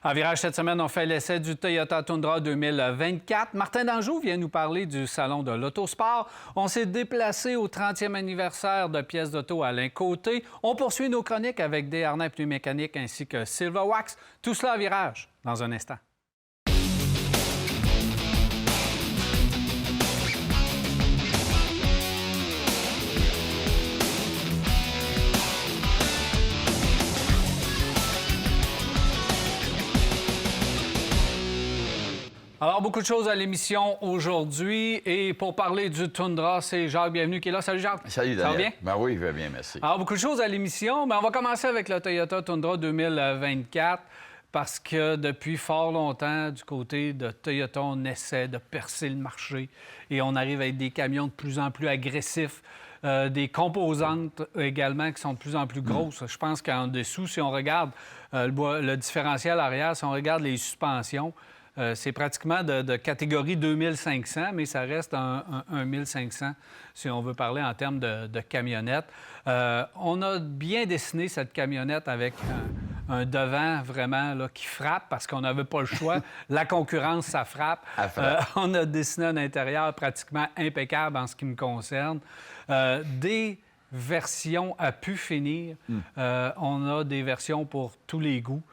En virage cette semaine, on fait l'essai du Toyota Tundra 2024. Martin Danjou vient nous parler du Salon de l'Autosport. On s'est déplacé au 30e anniversaire de pièces d'auto à Alain Côté. On poursuit nos chroniques avec des harnais pneumécaniques ainsi que Silverwax. Tout cela en virage dans un instant. Alors, beaucoup de choses à l'émission aujourd'hui. Et pour parler du Tundra, c'est Jacques Bienvenu qui est là. Salut Jacques. Salut Daniel. Ça va bien? Ben oui, je vais bien, merci. Alors, beaucoup de choses à l'émission, mais on va commencer avec le Toyota Tundra 2024 parce que depuis fort longtemps, du côté de Toyota, on essaie de percer le marché et on arrive avec des camions de plus en plus agressifs. Des composantes également qui sont de plus en plus grosses. Je pense qu'en dessous, si on regarde le différentiel arrière, si on regarde les suspensions, c'est pratiquement de catégorie 2500, mais ça reste un 1500 si on veut parler en termes de camionnette. On a bien dessiné cette camionnette avec un devant vraiment là, qui frappe parce qu'on n'avait pas le choix. La concurrence, ça frappe. On a dessiné un intérieur pratiquement impeccable en ce qui me concerne. Des versions à pu finir. On a des versions pour tous les goûts.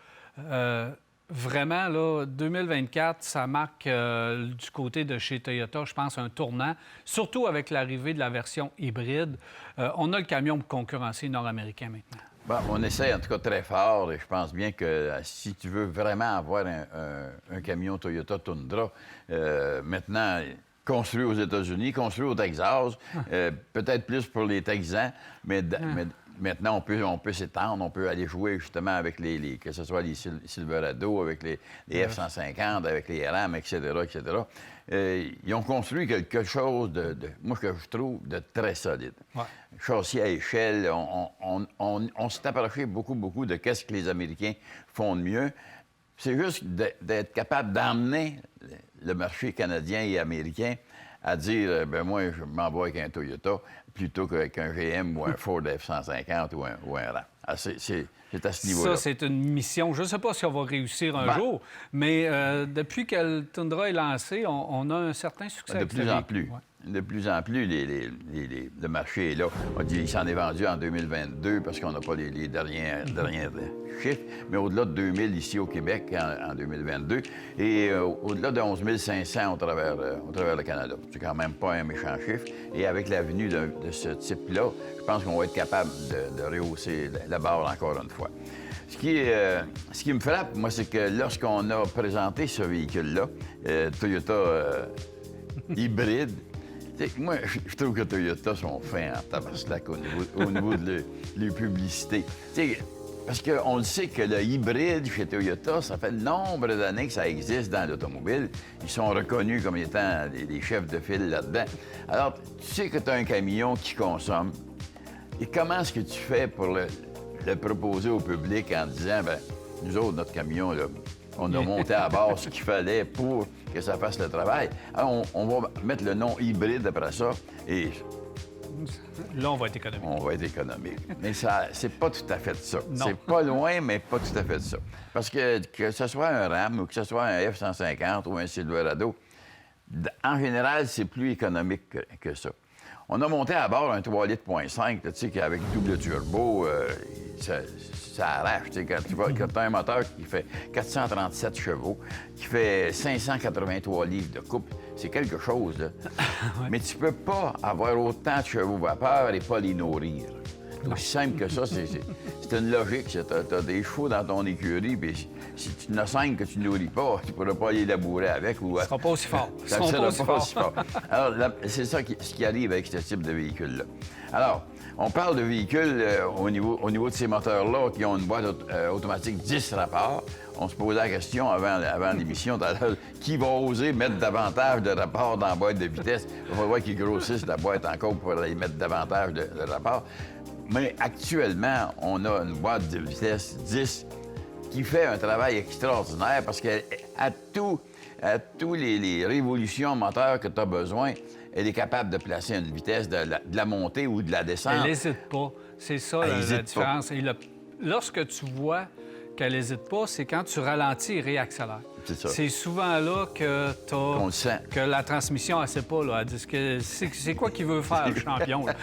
Vraiment, là, 2024, ça marque du côté de chez Toyota, je pense, un tournant, surtout avec l'arrivée de la version hybride. On a le camion pour concurrencer nord-américain maintenant. Bon, on essaie en tout cas très fort et je pense bien que si tu veux vraiment avoir un camion Toyota Tundra, maintenant construit aux États-Unis, construit au Texas, peut-être plus pour les Texans, mais maintenant, on peut s'étendre, on peut aller jouer justement avec que ce soit les Silverado, avec les F-150, avec les Ram, etc., etc. Ils ont construit quelque chose moi, que je trouve de très solide. Ouais. Châssis à échelle, on s'est approché beaucoup de qu'est-ce que les Américains font de mieux. C'est juste d'être capable d'emmener le marché canadien et américain à dire, ben moi, je m'envoie avec un Toyota plutôt qu'avec un GM ou un Ford F-150 ou un Ram. Ah, c'est à ce niveau-là. Ça, c'est une mission. Je ne sais pas si on va réussir un jour, mais depuis que le Tundra est lancé, on a un certain succès. De plus en plus. Ouais. De plus en plus, le marché est là. On dit qu'il s'en est vendu en 2022 parce qu'on n'a pas les derniers chiffres, mais au-delà de 2000 ici au Québec en 2022 et au-delà de 11 500 au travers le Canada. C'est quand même pas un méchant chiffre. Et avec la venue de ce type-là, je pense qu'on va être capable de rehausser la barre encore une fois. Ce qui me frappe, moi, c'est que lorsqu'on a présenté ce véhicule-là, Toyota hybride, moi, je trouve que Toyota sont fins en tabarnak au niveau de leur publicité. Parce qu'on le sait que le hybride chez Toyota, ça fait nombre d'années que ça existe dans l'automobile. Ils sont reconnus comme étant des chefs de file là-dedans. Alors, tu sais que tu as un camion qui consomme. Et comment est-ce que tu fais pour le proposer au public en disant, bien, nous autres, notre camion, là, on a monté à bord ce qu'il fallait pour que ça fasse le travail. Alors, on va mettre le nom hybride après ça et... Là, on va être économique. On va être économique. Mais ça, c'est pas tout à fait ça. C'est pas loin, mais pas tout à fait ça. Parce que ce soit un Ram ou que ce soit un F-150 ou un Silverado, en général, c'est plus économique que ça. On a monté à bord un 3,5 litres, tu sais, avec double turbo, ça arrache. Quand tu as un moteur qui fait 437 chevaux, qui fait 583 livres de couple, c'est quelque chose, là. Ouais. Mais tu peux pas avoir autant de chevaux vapeur et pas les nourrir. C'est aussi simple que ça, c'est une logique. Tu as des chevaux dans ton écurie, puis si tu en as 5 que tu ne nourris pas, tu ne pourras pas les labourer avec. Ou... Ça ne sera pas aussi fort. Ça ne sera pas aussi fort. Alors, c'est ça ce qui arrive avec ce type de véhicule-là. Alors, on parle de véhicules au niveau de ces moteurs-là qui ont une boîte automatique 10 rapports. On se posait la question avant l'émission tout à l'heure, qui va oser mettre davantage de rapports dans la boîte de vitesse? Il va falloir qu'ils grossissent la boîte encore pour aller mettre davantage de rapports. Mais actuellement, on a une boîte de vitesse 10 qui fait un travail extraordinaire parce qu'à tous les révolutions moteurs que tu as besoin, elle est capable de placer une vitesse de la montée ou de la descente. Elle n'hésite pas. C'est ça la différence. Et lorsque tu vois qu'elle n'hésite pas, c'est quand tu ralentis et réaccélères. C'est ça. C'est souvent là que On le sent. que la transmission, elle ne sait pas. Là. Elle dit c'est quoi qu'il veut faire, le champion? Là?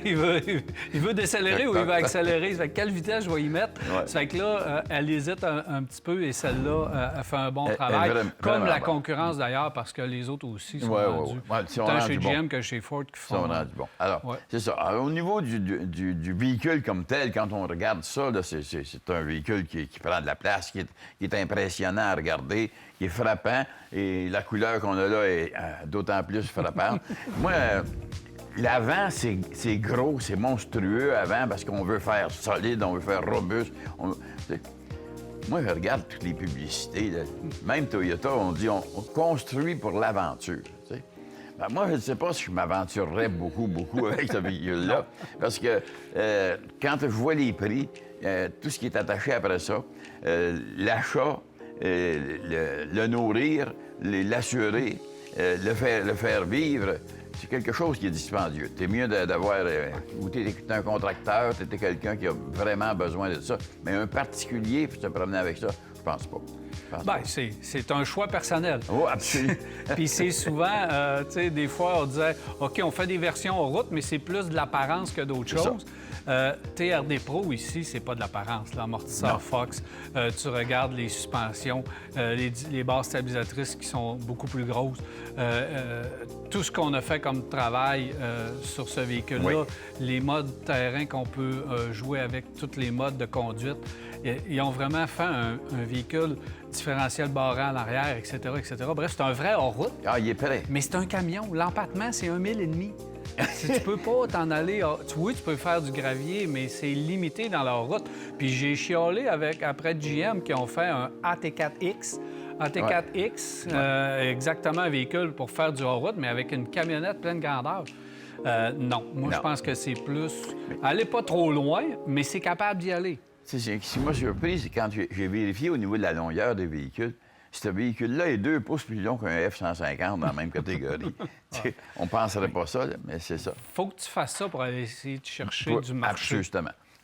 il veut décélérer ou il veut accélérer? Ça fait quelle vitesse je vais y mettre? Ouais. Ça fait que là, elle hésite un petit peu et celle-là, elle fait un bon travail. Comme vraiment la bon. concurrence, d'ailleurs, parce que les autres aussi sont Ouais, rendus. ouais. Ils sont Tant rendus chez bons. GM que chez Ford qui Ils font... sont rendus bons. Alors, Ouais. c'est ça. Alors, au niveau du véhicule comme tel, quand on regarde ça, là, c'est un véhicule qui prend de la place, qui est impressionnant à regarder, qui est frappant, et la couleur qu'on a là est d'autant plus frappante. Moi, l'avant, c'est gros, c'est monstrueux avant, parce qu'on veut faire solide, on veut faire robuste. Moi, je regarde toutes les publicités. Là. Même Toyota, on dit on construit pour l'aventure. Tu sais. Ben, moi, je ne sais pas si je m'aventurerais beaucoup avec ce véhicule-là. Parce que quand je vois les prix, tout ce qui est attaché après ça, l'achat, le nourrir, l'assurer, le faire vivre, c'est quelque chose qui est dispendieux. T'es mieux d'avoir... ou t'es un contracteur, t'es quelqu'un qui a vraiment besoin de ça. Mais un particulier, pour se promener avec ça, je pense pas. Bien, c'est un choix personnel. Oh, absolument. Puis c'est souvent, tu sais, des fois, on disait, OK, on fait des versions en route, mais c'est plus de l'apparence que d'autres choses. TRD Pro, ici, c'est pas de l'apparence. L'amortisseur Fox, tu regardes les suspensions, les barres stabilisatrices qui sont beaucoup plus grosses. Tout ce qu'on a fait comme travail sur ce véhicule-là, les modes terrain qu'on peut jouer avec tous les modes de conduite, ils ont vraiment fait un véhicule différentiel barré en arrière, etc., etc. Bref, c'est un vrai hors-route. Ah, il est prêt. Mais c'est un camion. L'empattement, c'est 1,5 miles. Si tu peux pas t'en aller... Oui, tu peux faire du gravier, mais c'est limité dans leur route. Puis j'ai chiolé après GM qui ont fait un AT4X. AT4X, exactement un véhicule pour faire du hors-route, mais avec une camionnette pleine grandeur. Non. Moi, je pense que c'est plus... Aller pas trop loin, mais c'est capable d'y aller. Ce qui m'a surpris, c'est quand j'ai vérifié au niveau de la longueur des véhicules. Ce véhicule-là est 2 pouces plus long qu'un F-150 dans la même catégorie. On ne penserait pas ça, mais c'est ça. Faut que tu fasses ça pour aller essayer de chercher du marché.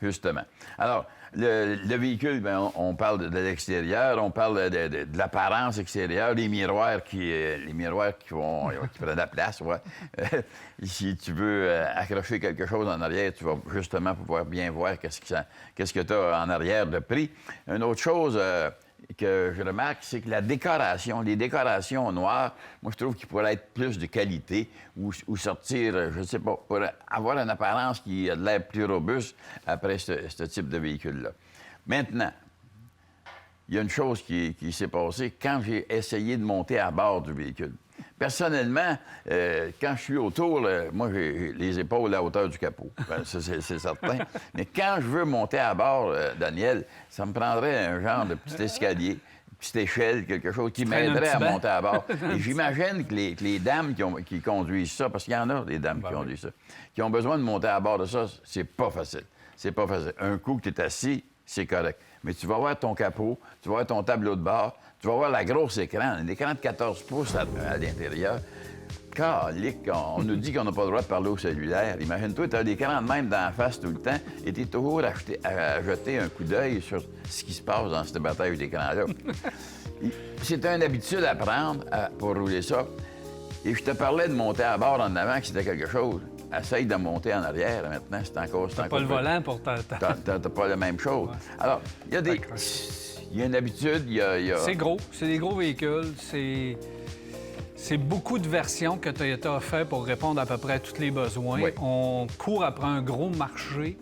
Justement. Alors, le véhicule, bien, on parle de l'extérieur, on parle de l'apparence extérieure, les miroirs qui prennent de la place. Ouais. Si tu veux accrocher quelque chose en arrière, tu vas justement pouvoir bien voir qu'est-ce que tu as en arrière de prix. Une autre chose que je remarque, c'est que les décorations noires, moi, je trouve qu'il pourrait être plus de qualité ou sortir, je ne sais pas, pour avoir une apparence qui a de l'air plus robuste après ce type de véhicule-là. Maintenant, il y a une chose qui s'est passée quand j'ai essayé de monter à bord du véhicule. Personnellement, quand je suis autour, moi, j'ai les épaules à la hauteur du capot. Ben, ça, c'est certain. Mais quand je veux monter à bord, Daniel, ça me prendrait un genre de petit escalier, une petite échelle, quelque chose qui m'aiderait à monter à bord. Et j'imagine que les dames qui conduisent ça, parce qu'il y en a des dames qui conduisent ça, qui ont besoin de monter à bord de ça, c'est pas facile. C'est pas facile. Un coup que tu es assis, c'est correct. Mais tu vas voir ton capot, tu vas voir ton tableau de bord, tu vas voir la grosse écran, un écran de 14 pouces à l'intérieur. Calique, on nous dit qu'on n'a pas le droit de parler au cellulaire. Imagine-toi, tu as l'écran de même dans la face tout le temps et tu es toujours à jeter un coup d'œil sur ce qui se passe dans cette bataille d'écran-là. C'est une habitude à prendre pour rouler ça. Et je te parlais de monter à bord en avant, que c'était quelque chose. Essaye de monter en arrière, maintenant, c'est encore... T'as pas le volant pour T'as pas la même chose. Ouais. Alors, il y a il y a une habitude, il y a... C'est gros, c'est des gros véhicules, c'est beaucoup de versions que Toyota a fait pour répondre à peu près à tous les besoins. Oui. On court après un gros marché.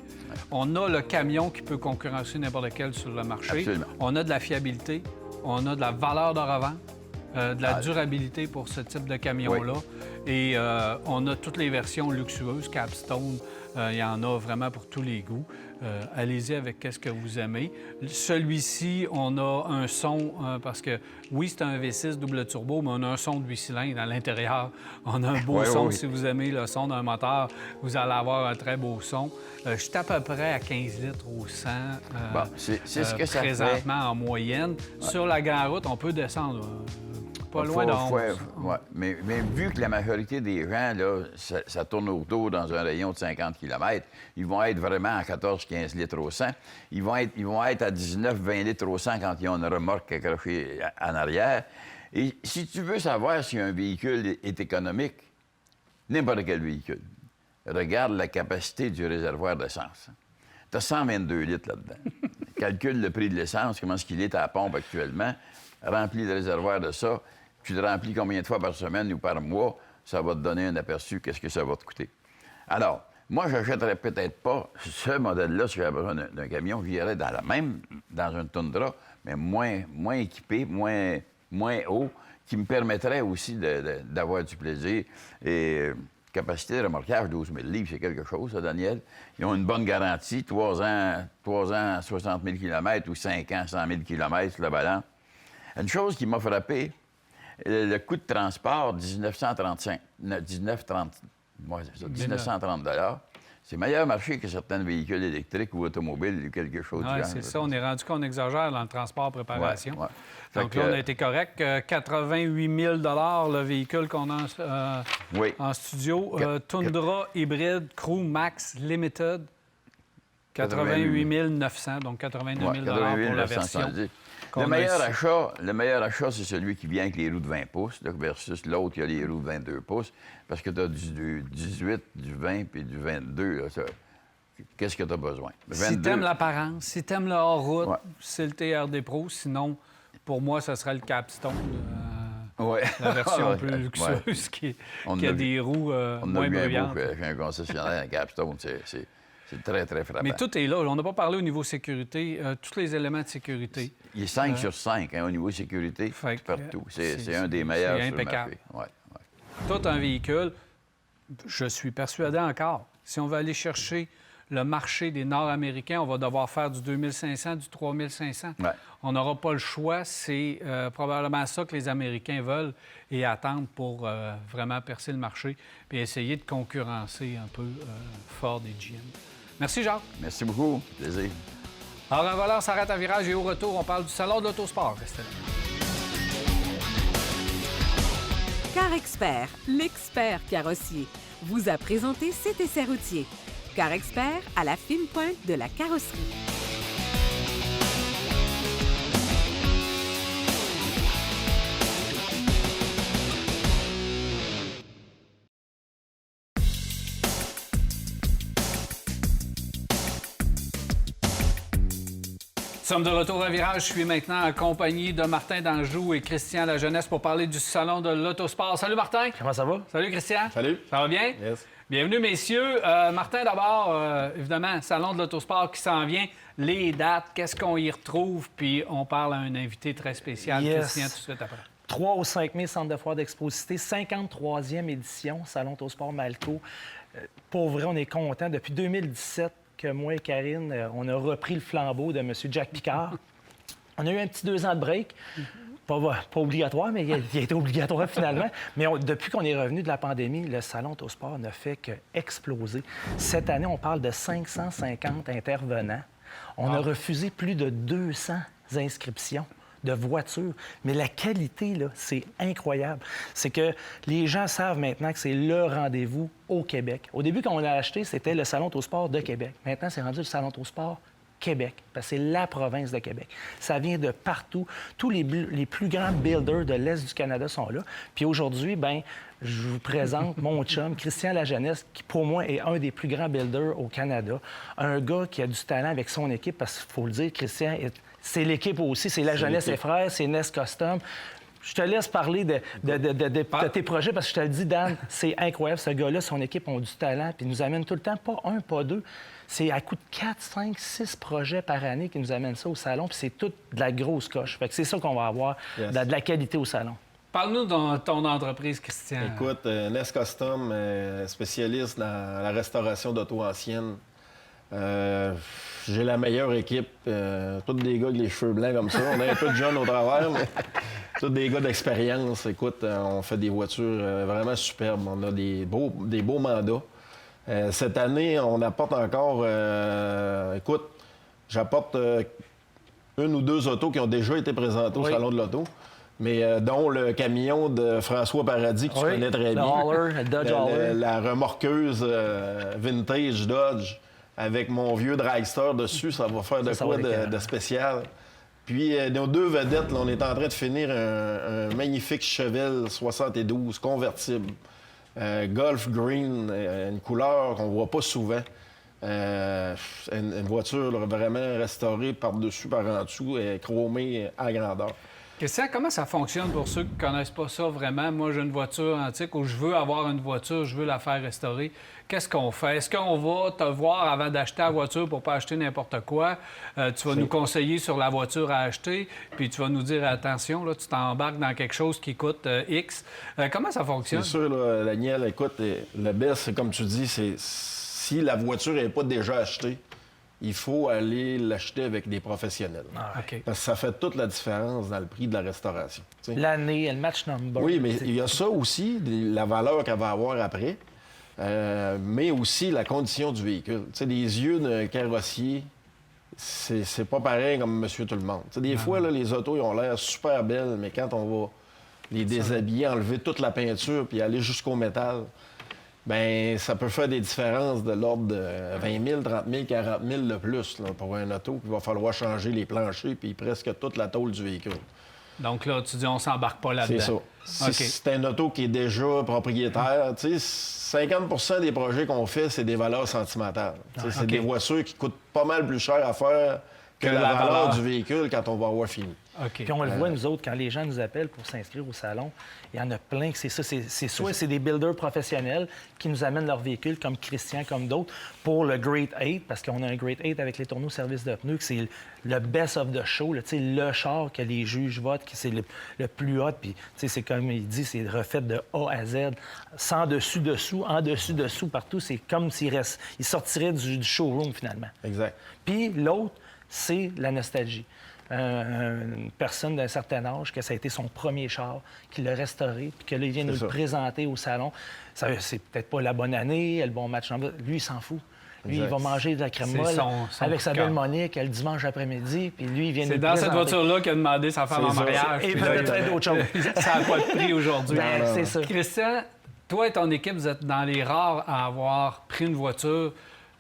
On a le camion qui peut concurrencer n'importe quel sur le marché. Absolument. On a de la fiabilité, on a de la valeur de revente. De la durabilité pour ce type de camion-là. Oui. Et on a toutes les versions luxueuses, Capstone. Il y en a vraiment pour tous les goûts. Allez-y avec qu'est-ce que vous aimez. Celui-ci, on a un son, parce que oui, c'est un V6 double turbo, mais on a un son de 8 cylindres à l'intérieur. On a un beau son. Si vous aimez le son d'un moteur, vous allez avoir un très beau son. Je suis à peu près à 15 litres au 100 c'est ce que ça présentement fait. En moyenne. Ouais. Sur la grande route, on peut descendre pas loin de 11. Ouais. Mais vu que la majorité des gens, là, ça tourne autour dans un rayon de 50 km, ils vont être vraiment à 14-15 litres au 100. Ils vont être à 19-20 litres au 100 quand ils ont une remorque accrochée en arrière. Et si tu veux savoir si un véhicule est économique, n'importe quel véhicule, regarde la capacité du réservoir d'essence. Tu as 122 litres là-dedans. Calcule le prix de l'essence, comment est-ce qu'il est à la pompe actuellement. Remplis le réservoir de ça. Tu le remplis combien de fois par semaine ou par mois. Ça va te donner un aperçu qu'est-ce que ça va te coûter. Alors, moi, je n'achèterais peut-être pas ce modèle-là si j'avais besoin d'un camion. J'irais dans un Tundra, mais moins équipé, moins haut, qui me permettrait aussi d'avoir du plaisir. Et capacité de remorquage, 12 000 livres, c'est quelque chose, ça, Daniel. Ils ont une bonne garantie, 3 ans, 60 000 km ou 5 ans, 100 000 km sur le ballon. Une chose qui m'a frappé, le coût de transport, 1930 $. C'est meilleur marché que certains véhicules électriques ou automobiles ou quelque chose du genre. C'est ça, on est rendu qu'on exagère dans le transport préparation. Ouais. Donc là, on a été correct. 88 000 le véhicule qu'on a en studio. Tundra hybride Crew Max Limited. 88 900, donc 89 000 pour la version. Le meilleur achat, c'est celui qui vient avec les roues de 20 pouces là, versus l'autre qui a les roues de 22 pouces. Parce que tu as du 18, du 20 puis du 22. Là, qu'est-ce que tu as besoin? 22... Si tu aimes l'apparence, si tu aimes le hors-route, c'est le TRD Pro. Sinon, pour moi, ce serait le Capstone. La version plus luxueuse qui a des roues moins bruyantes. J'ai un concessionnaire, un Capstone, c'est très, très frappant. Mais tout est là. On n'a pas parlé au niveau sécurité. Tous les éléments de sécurité. Il est 5 sur 5 au niveau sécurité, partout. C'est un des meilleurs sur le marché. Tout un véhicule, je suis persuadé encore, si on veut aller chercher le marché des Nord-Américains, on va devoir faire du 2500, du 3500. On n'aura pas le choix. C'est probablement ça que les Américains veulent et attendent pour vraiment percer le marché et essayer de concurrencer un peu Ford et GM. Merci, Jacques. Merci beaucoup. Plaisir. Alors, un voleur s'arrête à virage et au retour, on parle du Salon de l'Autosport. Restez là. Car Expert, l'expert carrossier, vous a présenté cet essai routier. Car Expert à la fine pointe de la carrosserie. Nous sommes de retour à Virage. Je suis maintenant accompagné de Martin Danjou et Christian Lajeunesse pour parler du Salon de l'Autosport. Salut, Martin. Comment ça va? Salut, Christian. Salut. Ça va bien? Yes. Bienvenue, messieurs. Martin, d'abord, évidemment, Salon de l'Autosport qui s'en vient. Les dates, qu'est-ce qu'on y retrouve? Puis on parle à un invité très spécial, Christian, tout de suite après. 3 au 5 000 centres de foire d'exposité, 53e édition, Salon Autosport Malco. Pour vrai, on est content. Depuis 2017, que moi et Karine, on a repris le flambeau de M. Jack Picard. On a eu un petit 2 ans de break. Pas obligatoire, mais il a été obligatoire finalement. Mais depuis qu'on est revenu de la pandémie, le Salon Autosport ne fait qu'exploser. Cette année, on parle de 550 intervenants. On a refusé plus de 200 inscriptions de voitures. Mais la qualité, là, c'est incroyable. C'est que les gens savent maintenant que c'est le rendez-vous au Québec. Au début, quand on l'a acheté, c'était le Salon Autosport de Québec. Maintenant, c'est rendu le Salon Autosport Québec, parce que c'est la province de Québec. Ça vient de partout. Tous les plus grands builders de l'Est du Canada sont là. Puis aujourd'hui, bien, je vous présente mon chum, Christian Lajeunesse, qui pour moi est un des plus grands builders au Canada. Un gars qui a du talent avec son équipe, parce qu'il faut le dire, Christian, c'est l'équipe aussi, c'est Lajeunesse et Frères, c'est Nest Custom. Je te laisse parler de tes projets parce que je te le dis, Dan, c'est incroyable. Ce gars-là, son équipe ont du talent puis ils nous amène tout le temps, pas un, pas deux. C'est à coup de 4, 5, 6 projets par année qui nous amènent ça au salon puis c'est toute de la grosse coche. Fait que c'est ça qu'on va avoir, de la qualité au salon. Parle-nous de ton entreprise, Christian. Écoute, Nest Custom, spécialiste dans la restauration d'auto anciennes. J'ai la meilleure équipe. Tous des gars avec les cheveux blancs comme ça. On a un peu de jeunes au travers, mais tous des gars d'expérience. Écoute, on fait des voitures vraiment superbes. On a des beaux mandats. Cette année, on apporte encore... j'apporte une ou deux autos qui ont déjà été présentées au Salon de l'Auto. mais dont le camion de François Paradis, que tu Oui, connais très le bien. hauler, le Dodge hauler. La remorqueuse vintage Dodge avec mon vieux dragster dessus, ça va faire de Ça quoi va être écœurant. de spécial. Puis nos deux vedettes, là, on est en train de finir un magnifique Chevelle 72 convertible. Golf Green, une couleur qu'on voit pas souvent. Une voiture là, vraiment restaurée par-dessus, par en dessous, chromée à grandeur. Christian, comment ça fonctionne pour ceux qui ne connaissent pas ça vraiment? Moi, j'ai une voiture antique ou je veux avoir une voiture, je veux la faire restaurer. Qu'est-ce qu'on fait? Est-ce qu'on va te voir avant d'acheter la voiture pour ne pas acheter n'importe quoi? Tu vas nous conseiller sur la voiture à acheter, puis tu vas nous dire, attention, là, tu t'embarques dans quelque chose qui coûte X. Comment ça fonctionne? C'est sûr, là, Daniel, écoute, le best, c'est comme tu dis, c'est si la voiture n'est pas déjà achetée, il faut aller l'acheter avec des professionnels. OK. Parce que ça fait toute la différence dans le prix de la restauration. Tu sais. L'année, le match number. Oui, mais il y a ça aussi, la valeur qu'elle va avoir après, mais aussi la condition du véhicule. Tu sais, les yeux d'un carrossier, c'est pas pareil comme Monsieur Tout-le-Monde. Tu sais, des fois, là, les autos, ils ont l'air super belles, mais quand on va les déshabiller, enlever toute la peinture puis aller jusqu'au métal, bien, ça peut faire des différences de l'ordre de 20 000, 30 000, 40 000 de plus là, pour un auto qu'il va falloir changer les planchers puis presque toute la tôle du véhicule. Donc là, tu dis, on s'embarque pas là-dedans. C'est ça. Si OK. c'est un auto qui est déjà propriétaire, tu sais, 50 des projets qu'on fait, c'est des valeurs sentimentales. Tu sais, c'est OK. des voitures qui coûtent pas mal plus cher à faire que la valeur valeur. du véhicule quand on va avoir fini. OK. Puis on le voit, nous autres, quand les gens nous appellent pour s'inscrire au salon, il y en a plein que c'est ça. C'est soit c'est des builders professionnels qui nous amènent leur véhicule, comme Christian, comme d'autres, pour le Great 8, parce qu'on a un Great 8 avec les tourneaux service de pneus, que c'est le best of the show, là, le char que les juges votent, que c'est le plus hot. Puis c'est comme il dit, c'est refait de A à Z, sans dessus-dessous, en dessus-dessous, partout. C'est comme s'il sortirait du showroom, finalement. Exact. Puis l'autre, c'est la nostalgie. Une personne d'un certain âge, que ça a été son premier char, qui l'a restauré, puis que là, il vient nous ça. le présenter au salon. C'est peut-être pas la bonne année, le bon match. Lui, il s'en fout. Lui, Exact. il va manger de la crème C'est molle son avec sa coup de belle cœur. Monique le dimanche après-midi, puis lui, il vient nous C'est le dans cette présenter. voiture-là qu'il a demandé sa femme en C'est ça. mariage. Et Puis peut-être là, d'autres choses. Ça n'a pas de prix aujourd'hui. Ben, c'est ça. Christian, toi et ton équipe, vous êtes dans les rares à avoir pris une voiture,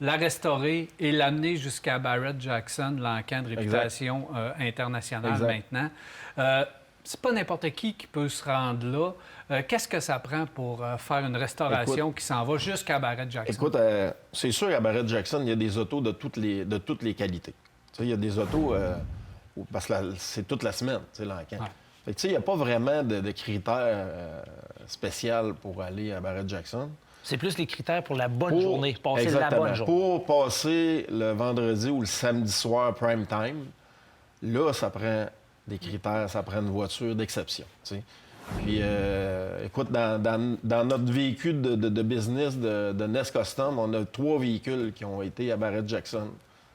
la restaurer et l'amener jusqu'à Barrett-Jackson, l'encan de réputation internationale Exact. maintenant. C'est pas n'importe qui peut se rendre là. Qu'est-ce que ça prend pour faire une restauration qui s'en va jusqu'à Barrett-Jackson? Écoute, c'est sûr qu'à Barrett-Jackson, il y a des autos de toutes les qualités. Tu sais, il y a des autos, parce que c'est toute la semaine, tu sais, l'encan. Ouais. Fait que, tu sais, il n'y a pas vraiment de critères spéciaux pour aller à Barrett-Jackson. C'est plus les critères pour la bonne journée, passer Exactement. la bonne journée. Pour passer le vendredi ou le samedi soir prime time, là, ça prend des critères, ça prend une voiture d'exception. Tu sais. Puis, écoute, dans notre véhicule de business de Nest Custom, on a 3 véhicules qui ont été à Barrett-Jackson.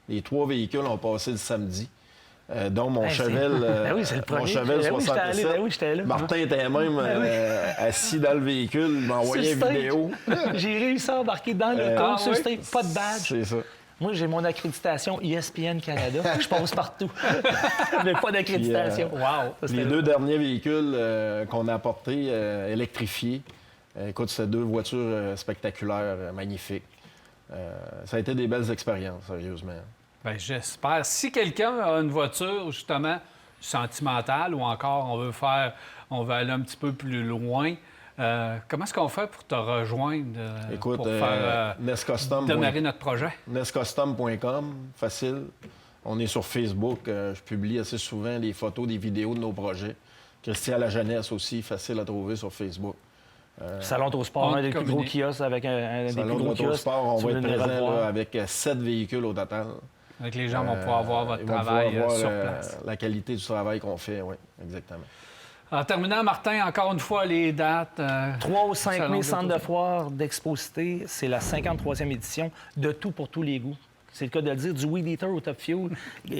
Les 3 véhicules ont passé le samedi. Dont mon Hey, Chevelle, Ben oui, c'est le premier. mon Chevelle Ben oui, j'étais allé, 67. ben oui, j'étais là. Martin était même assis dans le véhicule, il m'a envoyé Sur une stage. vidéo. J'ai réussi à embarquer dans l'auto, Ah sur oui? stage, pas de badge. C'est ça. Moi, j'ai mon accréditation ESPN Canada. Je passe partout. Mais pas d'accréditation. Puis, Wow! Ça, c'était Les 2 derniers véhicules qu'on a apportés électrifiés, écoute, c'est 2 voitures spectaculaires, magnifiques. Ça a été des belles expériences, sérieusement. Bien, j'espère. Si quelqu'un a une voiture, justement, sentimentale ou encore on veut aller un petit peu plus loin, comment est-ce qu'on fait pour te rejoindre Écoute, pour faire Nest Custom, démarrer notre projet? nestcustom.com, facile. On est sur Facebook. Je publie assez souvent des photos, des vidéos de nos projets. Christian La Jeunesse aussi, facile à trouver sur Facebook. Salon Autosport, On un des plus gros communique. kiosques avec un des Salon plus gros de kiosques. l'Autosport, on Tu va veux être venir le présent voir. là, avec 7 véhicules au total. Donc, les gens vont pouvoir voir votre Ils vont travail pouvoir voir, sur place. la qualité du travail qu'on fait, oui, exactement. En terminant, Martin, encore une fois, les dates. 3 au 5 Salon mai, centre de d'Autosport. foire d'Exposité. C'est la 53e édition de Tout pour tous les goûts. c'est le cas de le dire, du Weed Eater au Top Fuel,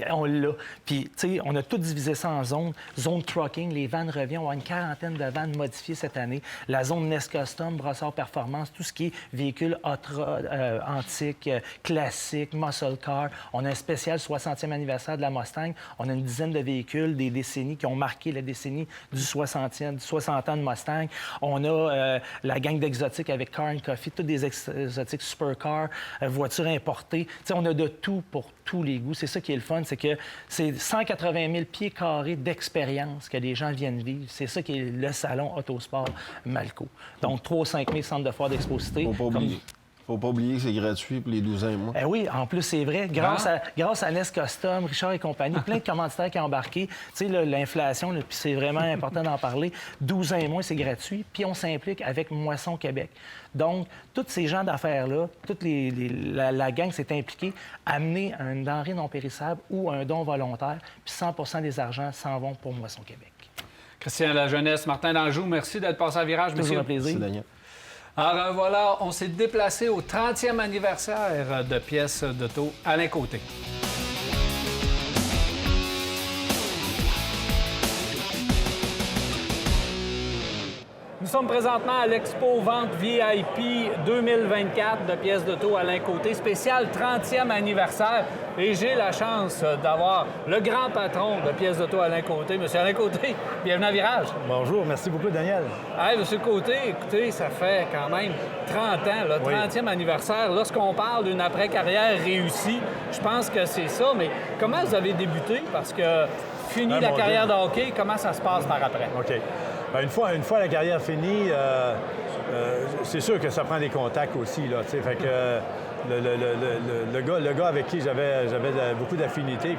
on l'a. Puis, tu sais, on a tout divisé ça en zones. Zone trucking, les vannes reviennent, on va avoir une quarantaine de vannes modifiées cette année. La zone NES Custom, Brossard Performance, tout ce qui est véhicules antiques, classiques, muscle car. On a un spécial 60e anniversaire de la Mustang. On a une dizaine de véhicules des décennies qui ont marqué la décennie du 60 ans de Mustang. On a la gang d'exotiques avec Car and Coffee, tous des exotiques supercars, voitures importées. Tu sais, on a de tout pour tous les goûts. C'est ça qui est le fun, c'est que c'est 180 000 pieds carrés d'expérience que les gens viennent vivre. C'est ça qui est le salon Autosport Malco. Donc, 3 ou 5 000 centres de foire d'exposité. Faut pas oublier que c'est gratuit pour les 12 ans et moins. Eh oui, en plus, c'est vrai. Grâce à NES Custom, Richard et compagnie, plein de commanditaires qui ont embarqué. Tu sais, l'inflation, puis c'est vraiment important d'en parler. 12 ans et moins, c'est gratuit. Puis on s'implique avec Moisson Québec. Donc, tous ces gens d'affaires-là, toute la gang s'est impliquée à amener un denrée non périssable ou un don volontaire, puis 100 des argents s'en vont pour Moisson Québec. Christian Lajeunesse, Martin Danjou, merci d'être passé à Virage, monsieur. Toujours un plaisir. C'est Daniel. Alors voilà, on s'est déplacé au 30e anniversaire de pièces d'auto Alain Côté. Nous sommes présentement à l'Expo Vente VIP 2024 de pièces d'auto Alain Côté, spécial 30e anniversaire. Et j'ai la chance d'avoir le grand patron de pièces d'auto Alain Côté, Monsieur Alain Côté. Bienvenue à Virage. Bonjour, merci beaucoup, Daniel. Hey, Monsieur Côté, écoutez, ça fait quand même 30 ans, le 30e anniversaire. Lorsqu'on parle d'une après-carrière réussie, je pense que c'est ça. Mais comment vous avez débuté? Parce que fini la carrière de hockey, comment ça se passe par après? OK. Bien, une fois la carrière finie, c'est sûr que ça prend des contacts aussi, là, tu sais. Fait que le gars avec qui j'avais beaucoup d'affinités,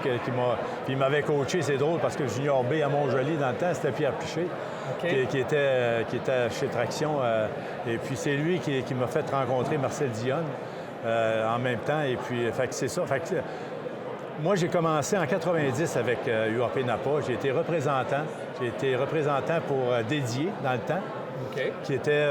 il m'avait coaché, c'est drôle, parce que Junior B à Montjoli, dans le temps, c'était Pierre Piché, qui était chez Traction. Et puis c'est lui qui m'a fait rencontrer Marcel Dionne en même temps. Et puis, fait que c'est ça. Fait que, moi, j'ai commencé en 90 avec UAP Napa. J'ai été représentant. J'ai été représentant pour Dédié dans le temps, qui était...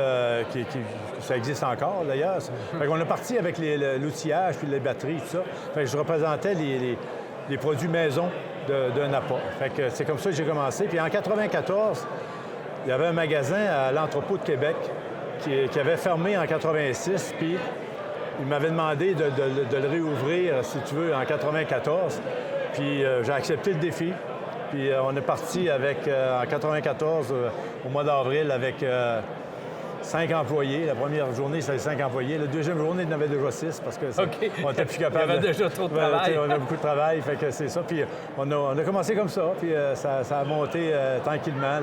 ça existe encore, d'ailleurs. Fait qu'on a parti avec l'outillage puis les batteries, tout ça. Fait que je représentais les produits maison de Napa. Fait que c'est comme ça que j'ai commencé. Puis en 94, il y avait un magasin à l'Entrepôt de Québec qui avait fermé en 86, puis il m'avait demandé de le réouvrir, si tu veux, en 94. Puis j'ai accepté le défi. Puis on est parti avec, en 94, au mois d'avril, avec 5 employés. La première journée, c'était 5 employés. La deuxième journée, il y en avait déjà 6 parce que on était plus capable. Il y avait déjà trop de travail. On avait beaucoup de travail, fait que c'est ça. Puis on a commencé comme ça, puis ça a monté tranquillement.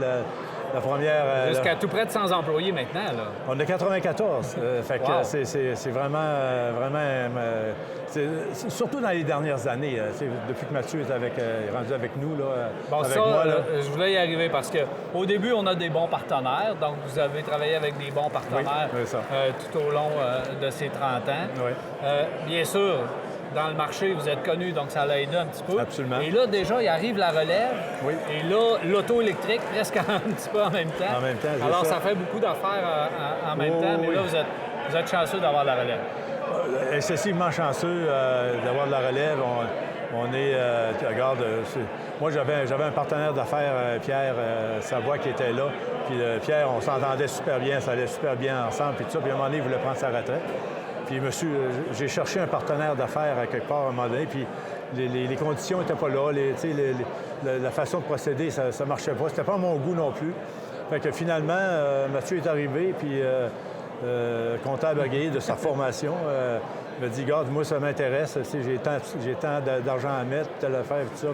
La première... Jusqu'à tout près de 100 employés maintenant, là. On a 94. Fait que c'est vraiment... surtout dans les dernières années. Depuis que Mathieu est rendu avec nous, là, avec moi. Là. Je voulais y arriver parce qu'au début, on a des bons partenaires. Donc, vous avez travaillé avec des bons partenaires tout au long de ces 30 ans. Oui. Bien sûr, dans le marché, vous êtes connu, donc ça l'a aidé un petit peu. Absolument. Et là, déjà, il arrive la relève. Oui. Et là, l'auto électrique, presque un petit peu en même temps. En même temps, c'est Alors, ça. ça fait beaucoup d'affaires en même temps, mais là, vous êtes chanceux d'avoir la relève. Excessivement chanceux d'avoir de la relève. On est... regarde, moi, j'avais un partenaire d'affaires, Pierre Savoie, qui était là. Puis Pierre, on s'entendait super bien, ça allait super bien ensemble, puis tout ça. Puis à un moment donné, il voulait prendre sa retraite. Puis j'ai cherché un partenaire d'affaires à quelque part à un moment donné, puis les conditions n'étaient pas là. La façon de procéder, ça ne marchait pas. C'était pas à mon goût non plus. Fait que finalement, Mathieu est arrivé, puis comptable agréé de sa formation, m'a dit « Regarde, moi, ça m'intéresse. J'ai tant d'argent à mettre, telle affaire, tout ça. »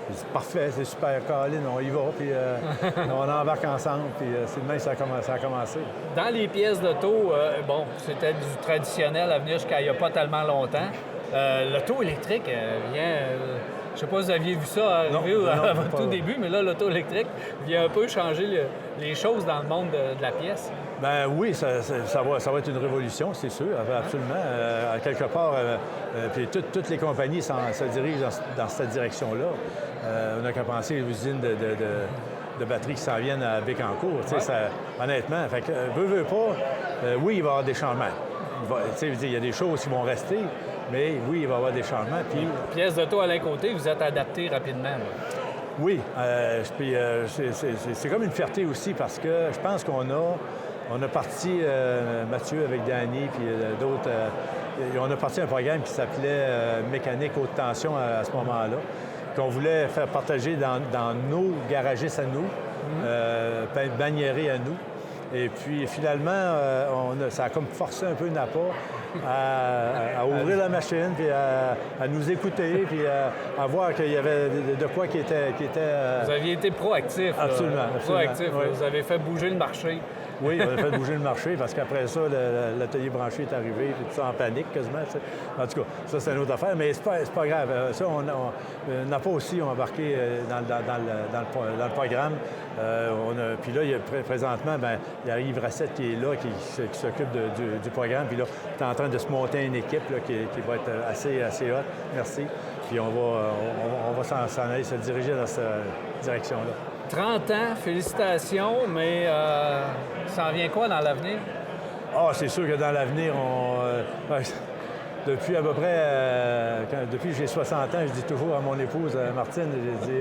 J'ai dit « Parfait, c'est super, Colin, on y va. » Puis on embarque ensemble, puis c'est le même ça a commencé. Dans les pièces d'auto, bon, c'était du traditionnel à venir jusqu'à il n'y a pas tellement longtemps. L'auto électrique vient... je ne sais pas si vous aviez vu ça arriver à votre tout début, mais là, l'auto électrique vient un peu changer les choses dans le monde de la pièce. Ben oui, ça va être une révolution, c'est sûr, absolument. À quelque part, puis toutes les compagnies se dirigent dans cette direction-là. On n'a qu'à penser aux usines de batteries qui s'en viennent à Bécancour. Honnêtement, fait que, veut pas, oui, il va y avoir des changements. Il y a des choses qui vont rester, Mais oui, il va y avoir des changements. Puis, Pièce d'auto à l'un côté, vous êtes adapté rapidement. Là. oui, puis c'est comme une fierté aussi parce que je pense qu'on a parti, Mathieu avec Danny, puis d'autres, on a parti un programme qui s'appelait Mécanique haute tension à ce moment-là, qu'on voulait faire partager dans nos garagistes à nous, banniérés à nous. Et puis finalement, ça a comme forcé un peu Napa à ouvrir la machine, puis à nous écouter, puis à voir qu'il y avait de quoi qui était Vous aviez été proactif. Là. Absolument. Proactif. Oui. Vous avez fait bouger le marché. Oui, on a fait bouger le marché parce qu'après ça, l'atelier branché est arrivé, puis tout ça en panique quasiment. T'sais. En tout cas, ça, c'est une autre affaire, mais c'est pas grave. Ça, Napa aussi ont embarqué dans le programme. Puis là, présentement, il y a Yves Rassette qui est là, qui s'occupe du programme. Puis là, tu es en train de se monter une équipe là, qui va être assez haute. Merci. Puis on va s'en aller se diriger dans cette direction-là. 30 ans, félicitations, mais ça en vient quoi dans l'avenir? Ah, c'est sûr que dans l'avenir, depuis à peu près, depuis que j'ai 60 ans, je dis toujours à mon épouse, Martine, j'ai dit,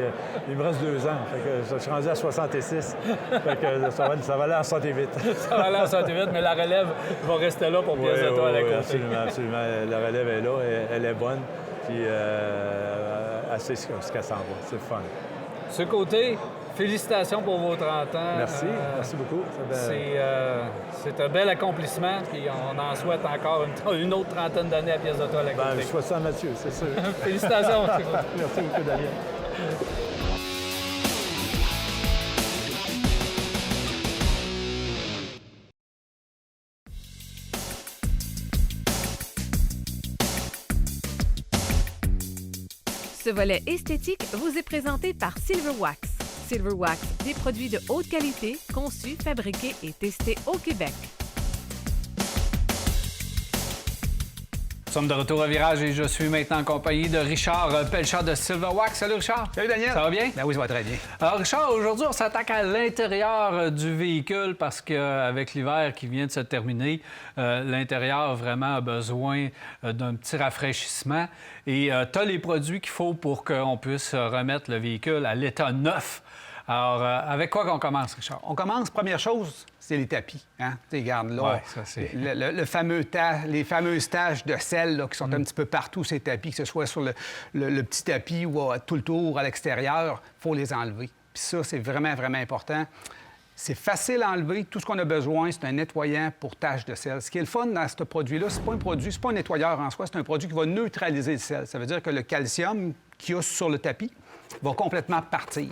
il me reste 2 ans. Fait que je suis rendu à 66. Fait que ça va aller en santé vite. Ça va aller en santé vite, mais la relève va rester là pour pièce d'auto à la côté. Absolument. La relève est là, elle est bonne, puis elle sait ce qu'elle s'en va. C'est le fun. Ce côté, félicitations pour vos 30 ans. Merci, merci beaucoup. C'est un bel accomplissement, puis on en souhaite encore une autre trentaine d'années à pièce d'auto à la côté. Je souhaite ça à Mathieu, c'est sûr. Félicitations. Merci beaucoup, Daniel. Ce volet esthétique vous est présenté par Silverwax. Silverwax, des produits de haute qualité, conçus, fabriqués et testés au Québec. Nous sommes de retour à Virage et je suis maintenant en compagnie de Richard Pelchat de Silverwax. Salut Richard. Salut Daniel. Ça va bien? Ben oui, ça va très bien. Alors Richard, aujourd'hui, on s'attaque à l'intérieur du véhicule parce qu'avec l'hiver qui vient de se terminer, l'intérieur vraiment a besoin d'un petit rafraîchissement. Et tu as les produits qu'il faut pour qu'on puisse remettre le véhicule à l'état neuf. Alors, avec quoi qu'on commence, Richard? On commence, première chose, c'est les tapis. Hein? Tu regardes là, Ouais, ça, c'est... le fameux les fameuses taches de sel là, qui sont un petit peu partout, ces tapis, que ce soit sur le petit tapis ou tout le tour à l'extérieur, il faut les enlever. Puis ça, c'est vraiment, vraiment important. C'est facile à enlever. Tout ce qu'on a besoin, c'est un nettoyant pour taches de sel. Ce qui est le fun dans ce produit-là, c'est pas un nettoyeur en soi, c'est un produit qui va neutraliser le sel. Ça veut dire que le calcium qu'il y a sur le tapis va complètement partir.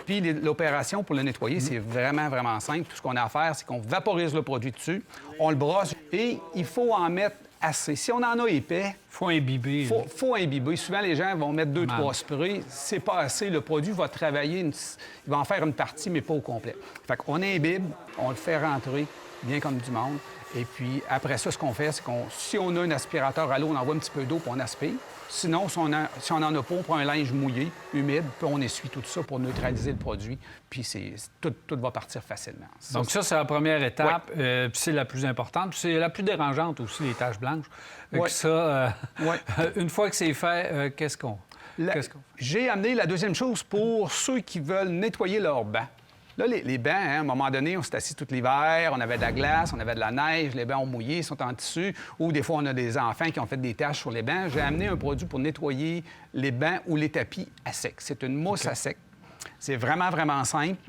Puis l'opération pour le nettoyer, c'est vraiment, vraiment simple. Tout ce qu'on a à faire, c'est qu'on vaporise le produit dessus, on le brosse et il faut en mettre assez. Si on en a épais... Faut imbiber. Faut imbiber. Souvent, les gens vont mettre 2-3 sprays. C'est pas assez. Le produit va travailler, il va en faire une partie, mais pas au complet. Fait qu'on imbibe, on le fait rentrer bien comme du monde. Et puis, après ça, ce qu'on fait, c'est si on a un aspirateur à l'eau, on envoie un petit peu d'eau puis on aspire. Sinon, si on n'en a pas, on prend un linge mouillé, humide, puis on essuie tout ça pour neutraliser le produit. Puis tout va partir facilement. Donc ça, c'est la première étape, puis c'est la plus importante. Puis c'est la plus dérangeante aussi, les taches blanches. Une fois que c'est fait, qu'est-ce qu'on fait? J'ai amené la deuxième chose pour ceux qui veulent nettoyer leur banc. Là, les bancs, hein, à un moment donné, on s'est assis tout l'hiver, on avait de la glace, on avait de la neige, les bancs ont mouillé, ils sont en tissu, ou des fois, on a des enfants qui ont fait des taches sur les bancs. J'ai amené un produit pour nettoyer les bancs ou les tapis à sec. C'est une mousse à sec. C'est vraiment, vraiment simple.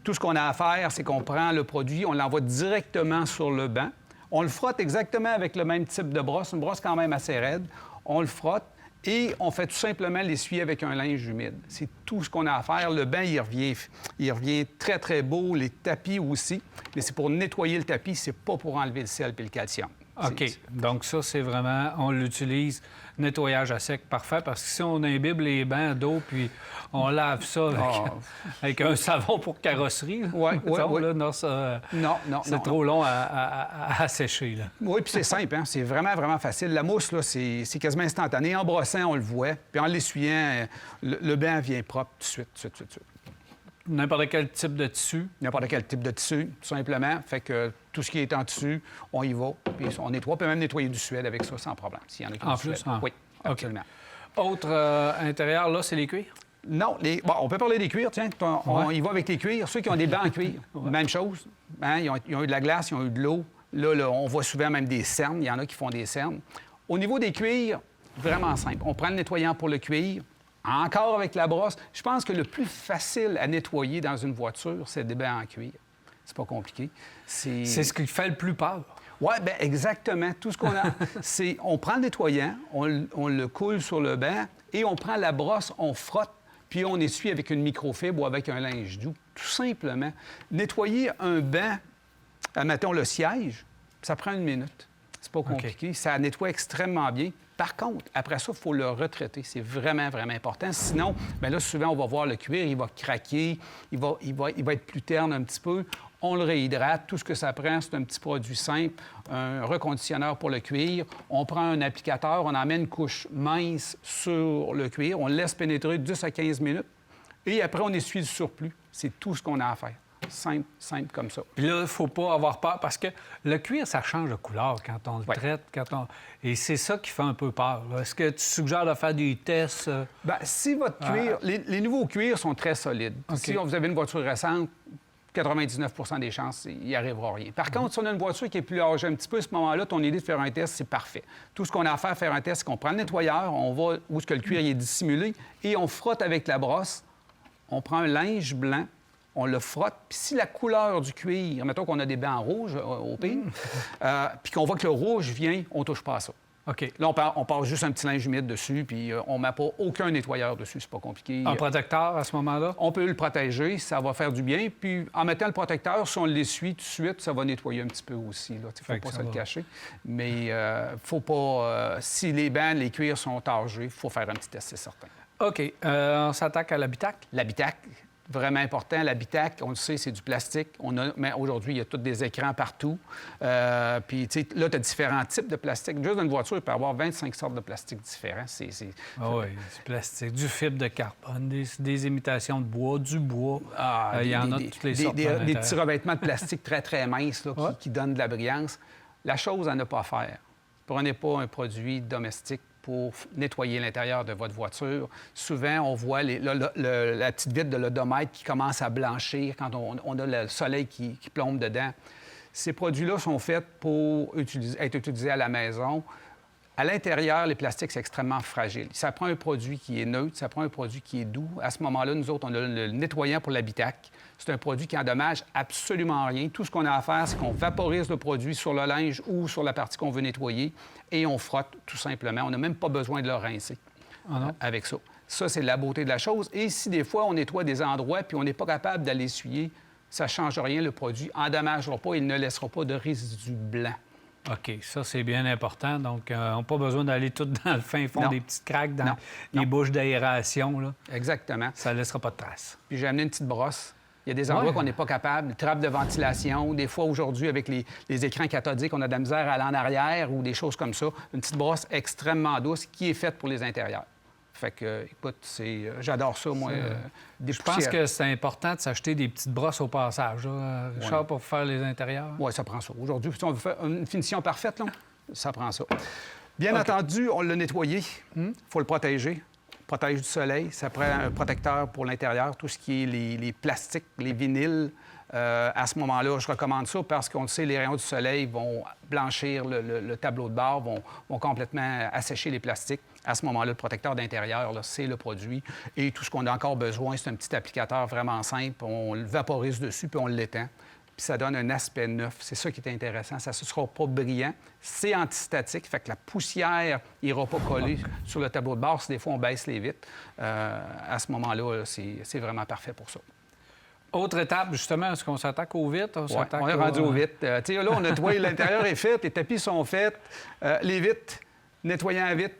Tout ce qu'on a à faire, c'est qu'on prend le produit, on l'envoie directement sur le banc. On le frotte exactement avec le même type de brosse, une brosse quand même assez raide. On le frotte. Et on fait tout simplement l'essuyer avec un linge humide. C'est tout ce qu'on a à faire. Le banc, il revient très, très beau. Les tapis aussi. Mais c'est pour nettoyer le tapis, c'est pas pour enlever le sel et le calcium. OK. Donc ça, c'est vraiment... On l'utilise, nettoyage à sec, parfait. Parce que si on imbibe les bancs d'eau, puis on lave ça avec un savon pour carrosserie... Non, c'est trop long à sécher. Là. Oui, puis c'est simple. Hein? C'est vraiment, vraiment facile. La mousse, là, c'est quasiment instantané. En brossant, on le voit. Puis en l'essuyant, le banc vient propre tout de suite. N'importe quel type de tissu. N'importe quel type de tissu, tout simplement. Fait que tout ce qui est en tissu, on y va, puis on nettoie. On peut même nettoyer du suède avec ça sans problème, s'il y en a qui ont En du plus? suède. Ah. Oui, OK. absolument. Autre intérieur, là, c'est les cuirs? Non, bon, on peut parler des cuirs, tiens. On y va avec les cuirs. Ceux qui ont des bancs en cuir, même chose. Hein, ils ont eu de la glace, ils ont eu de l'eau. Là, on voit souvent même des cernes. Il y en a qui font des cernes. Au niveau des cuirs, vraiment simple. On prend le nettoyant pour le cuir, encore avec la brosse. Je pense que le plus facile à nettoyer dans une voiture, c'est des bancs en cuir. C'est pas compliqué. C'est ce qui fait le plus peur. Oui, bien exactement. Tout ce qu'on a, c'est on prend le nettoyant, on le coule sur le banc et on prend la brosse, on frotte, puis on essuie avec une microfibre ou avec un linge doux. Tout simplement. Nettoyer un banc, admettons le siège, ça prend 1 minute. C'est pas compliqué. Okay. Ça nettoie extrêmement bien. Par contre, après ça, il faut le retraiter. C'est vraiment, vraiment important. Sinon, bien là, souvent, on va voir le cuir, il va craquer, il va être plus terne un petit peu. On le réhydrate. Tout ce que ça prend, c'est un petit produit simple, un reconditionneur pour le cuir. On prend un applicateur, on en met une couche mince sur le cuir, on le laisse pénétrer 10 à 15 minutes et après, on essuie le surplus. C'est tout ce qu'on a à faire. Simple, simple comme ça. Puis là, il ne faut pas avoir peur parce que le cuir, ça change de couleur quand on le traite. Et c'est ça qui fait un peu peur. Là. Est-ce que tu suggères de faire des tests? Bien, si votre cuir... Les nouveaux cuirs sont très solides. Okay. Si vous avez une voiture récente, 99 des chances, il n'y arrivera rien. Par contre, si on a une voiture qui est plus âgée un petit peu, à ce moment-là, ton idée de faire un test, c'est parfait. Tout ce qu'on a à faire un test, c'est qu'on prend le nettoyeur, on va où est-ce que le cuir est dissimulé, et on frotte avec la brosse. On prend un linge blanc, on le frotte, puis si la couleur du cuir, mettons qu'on a des bancs rouges au pire, puis qu'on voit que le rouge vient, on ne touche pas à ça. OK. Là, on passe juste un petit linge humide dessus, puis on ne met pas aucun nettoyeur dessus, c'est pas compliqué. Un protecteur à ce moment-là? On peut le protéger, ça va faire du bien. Puis en mettant le protecteur, si on l'essuie tout de suite, ça va nettoyer un petit peu aussi. Il ne faut pas se le cacher. Mais faut pas... si les bancs, les cuirs sont âgés, il faut faire un petit test, c'est certain. OK. On s'attaque à l'habitacle? L'habitacle. Vraiment important. L'habitacle, on le sait, c'est du plastique. Mais aujourd'hui, il y a tous des écrans partout. Puis, tu sais, là, tu as différents types de plastique. Juste dans une voiture, il peut y avoir 25 sortes de plastique différents. Oui, du plastique, du fibre de carbone, des imitations de bois, du bois. Il y en a de toutes les sortes. Des petits revêtements de plastique très, très minces là, qui donnent de la brillance. La chose à ne pas faire, prenez pas un produit domestique pour nettoyer l'intérieur de votre voiture. Souvent, on voit la petite vitre de l'odomètre qui commence à blanchir quand on a le soleil qui plombe dedans. Ces produits-là sont faits pour être utilisés à la maison. À l'intérieur, les plastiques, c'est extrêmement fragile. Ça prend un produit qui est neutre, ça prend un produit qui est doux. À ce moment-là, nous autres, on a le nettoyant pour l'habitacle. C'est un produit qui endommage absolument rien. Tout ce qu'on a à faire, c'est qu'on vaporise le produit sur le linge ou sur la partie qu'on veut nettoyer et on frotte tout simplement. On n'a même pas besoin de le rincer avec ça. Ça, c'est la beauté de la chose. Et si des fois, on nettoie des endroits puis on n'est pas capable d'aller essuyer, ça ne change rien. Le produit n'endommagera pas, il ne laissera pas de résidus blancs. OK, ça, c'est bien important. Donc, on n'a pas besoin d'aller tout dans le fin fond des petites craques dans les bouches d'aération. Là. Exactement. Ça ne laissera pas de traces. Puis j'ai amené une petite brosse. Il y a des endroits qu'on n'est pas capable, trappes de ventilation. Des fois, aujourd'hui, avec les écrans cathodiques, on a de la misère à aller en arrière ou des choses comme ça. Une petite brosse extrêmement douce qui est faite pour les intérieurs. Fait que, écoute, j'adore ça, moi. Je pense que c'est important de s'acheter des petites brosses au passage, Richard, pour faire les intérieurs. Oui, ça prend ça. Aujourd'hui, si on veut faire une finition parfaite, là, ça prend ça. Bien entendu, on l'a nettoyé. Il faut le protéger. Protège du soleil. Ça prend un protecteur pour l'intérieur, tout ce qui est les plastiques, les vinyles. À ce moment-là, je recommande ça parce qu'on le sait, les rayons du soleil vont blanchir le tableau de bord, vont complètement assécher les plastiques. À ce moment-là, le protecteur d'intérieur, c'est le produit. Et tout ce qu'on a encore besoin, c'est un petit applicateur vraiment simple. On le vaporise dessus, puis on l'étend. Puis ça donne un aspect neuf. C'est ça qui est intéressant. Ça ne sera pas brillant. C'est antistatique, fait que la poussière n'ira pas coller sur le tableau de bord si des fois on baisse les vitres. À ce moment-là, c'est vraiment parfait pour ça. Autre étape, justement, est-ce qu'on s'attaque aux vitres? On est rendu aux vitres. Là, on nettoie, l'intérieur est fait, les tapis sont faits. Les vitres, nettoyant à vitre,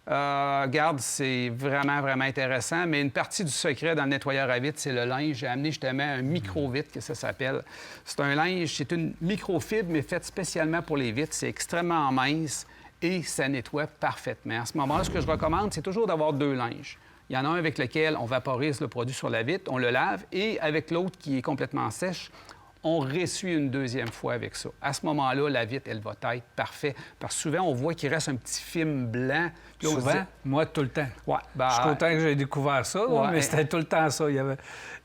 regarde, c'est vraiment, vraiment intéressant. Mais une partie du secret dans le nettoyeur à vitre, c'est le linge. J'ai amené justement un micro-vitre, que ça s'appelle. C'est un linge, c'est une microfibre, mais faite spécialement pour les vitres. C'est extrêmement mince et ça nettoie parfaitement. À ce moment-là, ce que je recommande, c'est toujours d'avoir 2 linges. Il y en a un avec lequel on vaporise le produit sur la vitre, on le lave, et avec l'autre qui est complètement sèche, on ressuie une deuxième fois avec ça. À ce moment-là, la vitre, elle va être parfaite. Parce que souvent, on voit qu'il reste un petit film blanc. Puis là, on se Souvent, dit- moi, tout le temps. Ouais, ben, Je suis content que j'ai découvert ça, là, Ouais. mais c'était tout le temps ça.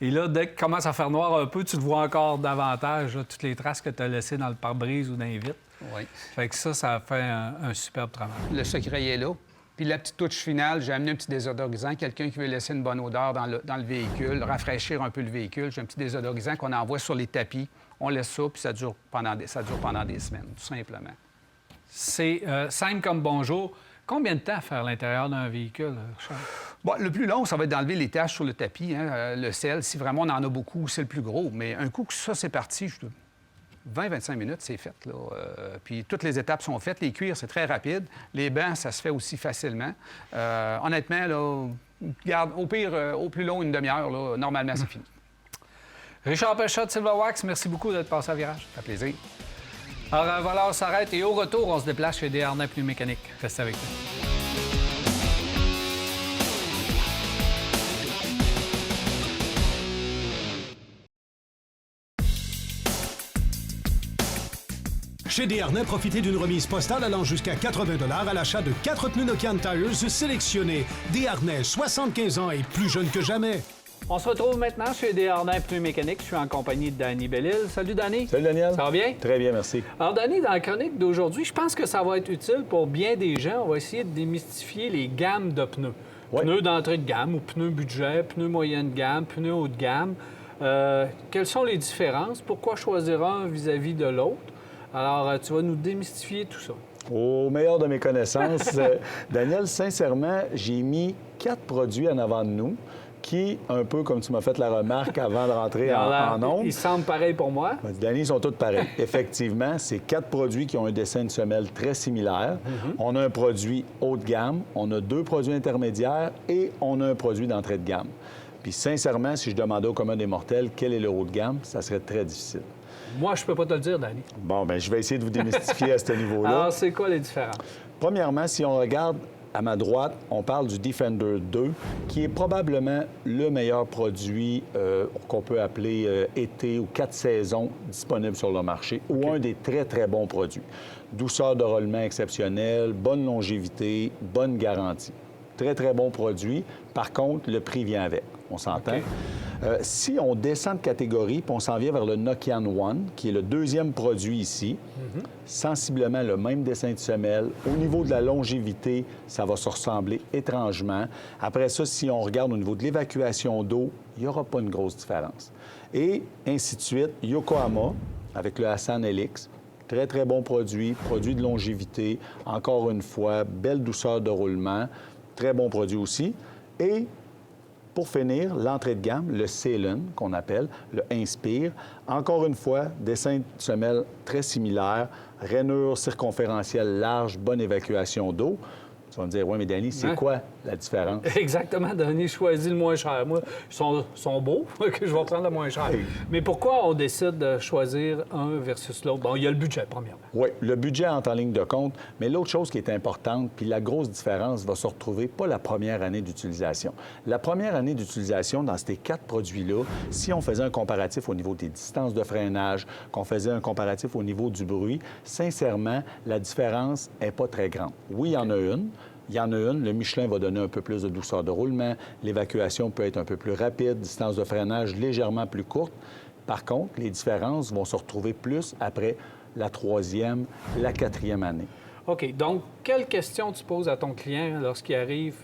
Et là, dès que commence à faire noir un peu, tu le vois encore davantage, là, toutes les traces que tu as laissées dans le pare-brise ou dans les vitres. Oui. Fait que ça fait un superbe travail. Le secret est là. Puis la petite touche finale, j'ai amené un petit désodorisant. Quelqu'un qui veut laisser une bonne odeur dans le véhicule, rafraîchir un peu le véhicule. J'ai un petit désodorisant qu'on envoie sur les tapis. On laisse ça, puis ça dure pendant des semaines, tout simplement. C'est simple comme bonjour. Combien de temps faire l'intérieur d'un véhicule, Charles? Bon, le plus long, ça va être d'enlever les taches sur le tapis, hein, le sel. Si vraiment on en a beaucoup, c'est le plus gros. Mais un coup que ça, c'est parti, 20-25 minutes, c'est fait. Là. Puis toutes les étapes sont faites. Les cuirs, c'est très rapide. Les bancs, ça se fait aussi facilement. Honnêtement, là, garde, au pire, au plus long, une demi-heure, là, normalement, c'est fini. Richard Péchotte, Silverwax, merci beaucoup d'être passé à Virage. Ça fait plaisir. Alors voilà, on s'arrête et au retour, on se déplace chez Desharnais Pneus-Mécaniques. Restez avec nous. Chez Desharnais, profitez d'une remise postale allant jusqu'à 80 $ à l'achat de 4 pneus Nokian Tires sélectionnés. Desharnais, 75 ans et plus jeune que jamais. On se retrouve maintenant chez Desharnais Pneus-Mécaniques. Je suis en compagnie de Danny Bellil. Salut, Danny. Salut, Daniel. Ça va bien? Très bien, merci. Alors, Danny, dans la chronique d'aujourd'hui, je pense que ça va être utile pour bien des gens. On va essayer de démystifier les gammes de pneus. Ouais. Pneus d'entrée de gamme ou pneus budget, pneus moyenne gamme, pneus haut de gamme. Quelles sont les différences? Pourquoi choisir un vis-à-vis de l'autre? Alors, tu vas nous démystifier tout ça. Au meilleur de mes connaissances, Daniel, sincèrement, j'ai mis 4 produits en avant de nous qui, un peu comme tu m'as fait la remarque avant de rentrer en ondes, Ils semblent pareils pour moi. Danny, ils sont tous pareils. Effectivement, c'est 4 produits qui ont un dessin de semelle très similaire. On a un produit haut de gamme, on a 2 produits intermédiaires et on a un produit d'entrée de gamme. Puis sincèrement, si je demandais au commun des mortels quel est le haut de gamme, ça serait très difficile. Moi, je peux pas te le dire, Danny. Bon, bien, je vais essayer de vous démystifier à ce niveau-là. Alors, c'est quoi les différences? Premièrement, si on regarde à ma droite, on parle du Defender 2, qui est probablement le meilleur produit qu'on peut appeler été ou 4 saisons disponible sur le marché, ou un des très, très bons produits. Douceur de roulement exceptionnelle, bonne longévité, bonne garantie. Très, très bon produit. Par contre, le prix vient avec. On s'entend. OK. Si on descend de catégorie, puis on s'en vient vers le Nokian One, qui est le deuxième produit ici, sensiblement le même dessin de semelle. Au niveau de la longévité, ça va se ressembler étrangement. Après ça, si on regarde au niveau de l'évacuation d'eau, il n'y aura pas une grosse différence. Et ainsi de suite, Yokohama, avec le Hassan LX, très, très bon produit, produit de longévité. Encore une fois, belle douceur de roulement, très bon produit aussi. Et pour finir, l'entrée de gamme, le Ceylon, qu'on appelle, le Inspire. Encore une fois, dessin de semelle très similaire, rainure circonférentielle large, bonne évacuation d'eau. Tu vas me dire, oui, mais Danny, c'est quoi la différence? Exactement, Danny choisit le moins cher. Moi, ils sont beaux, que je vais prendre le moins cher. Mais pourquoi on décide de choisir un versus l'autre? Bon, il y a le budget, premièrement. Oui, le budget entre en ligne de compte, mais l'autre chose qui est importante, puis la grosse différence va se retrouver pas la première année d'utilisation. La première année d'utilisation dans ces 4 produits-là, si on faisait un comparatif au niveau des distances de freinage, qu'on faisait un comparatif au niveau du bruit, sincèrement, la différence n'est pas très grande. Oui, il y en a une. Il y en a une, le Michelin va donner un peu plus de douceur de roulement, l'évacuation peut être un peu plus rapide, distance de freinage légèrement plus courte. Par contre, les différences vont se retrouver plus après la 3e, la 4e année. OK. Donc, quelles questions tu poses à ton client lorsqu'il arrive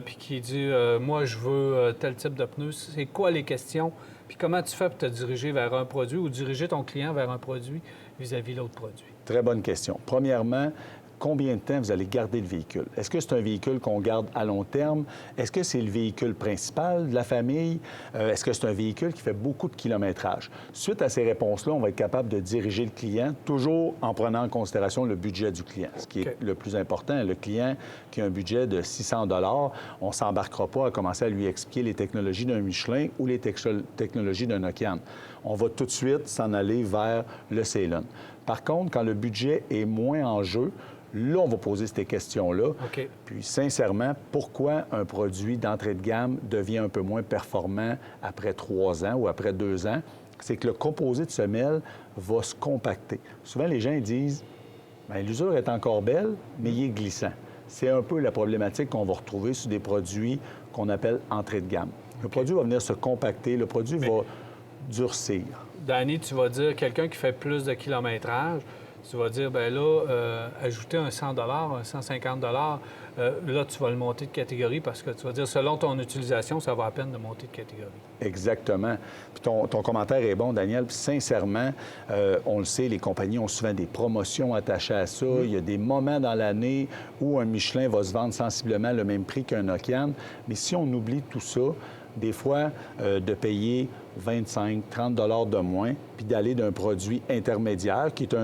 puis qu'il dit moi, je veux tel type de pneu? C'est quoi les questions? Puis comment tu fais pour te diriger vers un produit ou diriger ton client vers un produit vis-à-vis l'autre produit? Très bonne question. Premièrement, combien de temps vous allez garder le véhicule? Est-ce que c'est un véhicule qu'on garde à long terme? Est-ce que c'est le véhicule principal de la famille? Est-ce que c'est un véhicule qui fait beaucoup de kilométrage? Suite à ces réponses-là, on va être capable de diriger le client, toujours en prenant en considération le budget du client, ce qui est le plus important. Le client qui a un budget de 600 $, on ne s'embarquera pas à commencer à lui expliquer les technologies d'un Michelin ou les technologies d'un Nokian. On va tout de suite s'en aller vers le Ceylon. Par contre, quand le budget est moins en jeu, là, on va poser ces questions-là. OK. Puis, sincèrement, pourquoi un produit d'entrée de gamme devient un peu moins performant après 3 ans ou après 2 ans? C'est que le composé de semelle va se compacter. Souvent, les gens disent, bien, l'usure est encore belle, mais il est glissant. C'est un peu la problématique qu'on va retrouver sur des produits qu'on appelle entrée de gamme. Le produit va venir se compacter, le produit va durcir. Danny, tu vas dire, quelqu'un qui fait plus de kilométrage, tu vas dire, bien là, ajouter un 100 un 150 là, tu vas le monter de catégorie parce que tu vas dire, selon ton utilisation, ça va à peine de monter de catégorie. Exactement. Puis ton commentaire est bon, Daniel. Puis sincèrement, on le sait, les compagnies ont souvent des promotions attachées à ça. Il y a des moments dans l'année où un Michelin va se vendre sensiblement le même prix qu'un Nokian. Mais si on oublie tout ça, des fois, de payer 25, 30 $ de moins, puis d'aller d'un produit intermédiaire, qui est